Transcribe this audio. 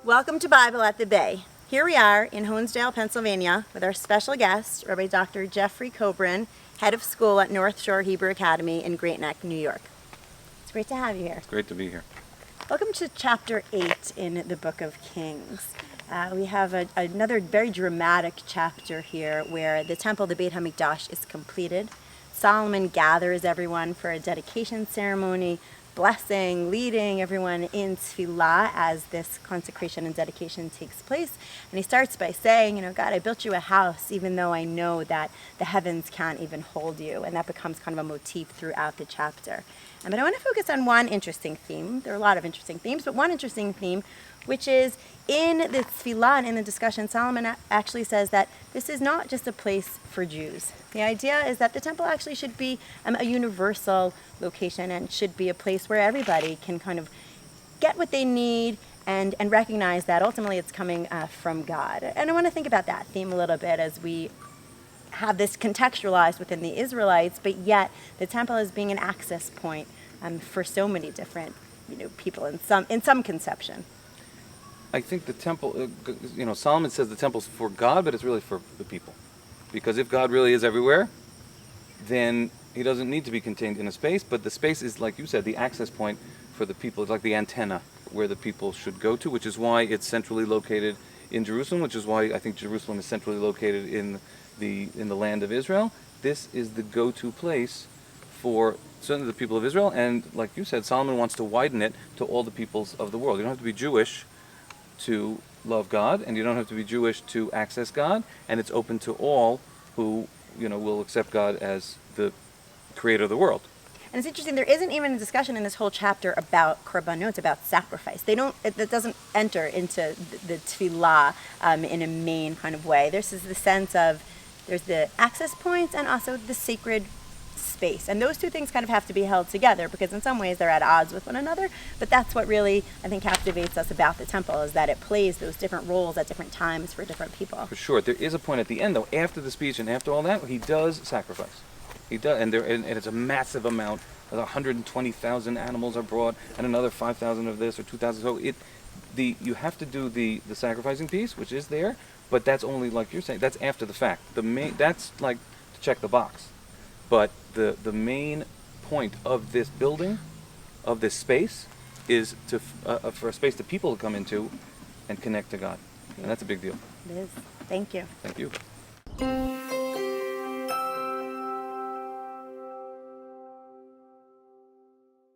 Welcome to Bible at the Bay. Here we are in Honesdale, Pennsylvania with our special guest, Rabbi Dr. Jeffrey Kobrin, head of school at North Shore Hebrew Academy in Great Neck, New York. It's great to have you here. It's great to be here. Welcome to chapter 8 in the book of Kings. We have another very dramatic chapter here where the temple, the Beit HaMikdash, is completed. Solomon gathers everyone for a dedication ceremony, blessing, leading everyone in tefillah as this consecration and dedication takes place. And he starts by saying, God, I built you a house even though I know that the heavens can't even hold you. And that becomes kind of a motif throughout the chapter. But I want to focus on one interesting theme. There are a lot of interesting themes, but one interesting theme, which is in the tefillah and in the discussion, Solomon actually says that this is not just a place for Jews. The idea is that the temple actually should be a universal location and should be a place where everybody can kind of get what they need and recognize that ultimately it's coming from God. And I want to think about that theme a little bit as we have this contextualized within the Israelites, but yet the temple is being an access point for so many different people in some conception. I think the temple, Solomon says the temple's for God, but it's really for the people. Because if God really is everywhere, then he doesn't need to be contained in a space, but the space is, like you said, the access point for the people. It's like the antenna where the people should go to, which is why it's centrally located in Jerusalem, which is why I think Jerusalem is centrally located in the land of Israel. This is the go-to place for certainly the people of Israel, and like you said, Solomon wants to widen it to all the peoples of the world. You don't have to be Jewish to love God, and you don't have to be Jewish to access God, and it's open to all who will accept God as the creator of the world. And it's interesting, there isn't even a discussion in this whole chapter about korbanot, about sacrifice. That doesn't enter into the tefillah in a main kind of way. There's the sense of, there's the access points and also the sacred space. And those two things kind of have to be held together because in some ways they're at odds with one another. But that's what really, I think, captivates us about the temple, is that it plays those different roles at different times for different people. For sure. There is a point at the end, though, after the speech and after all that, he does sacrifice. He does, and it's a massive amount. 120,000 animals are brought, and another 5,000 of this or 2,000. So you have to do the sacrificing piece, which is there, but that's only, like you're saying, that's after the fact. That's like to check the box. But the main point of this building, of this space, is for a space that people to come into and connect to God, and that's a big deal. It is. Thank you. Thank you.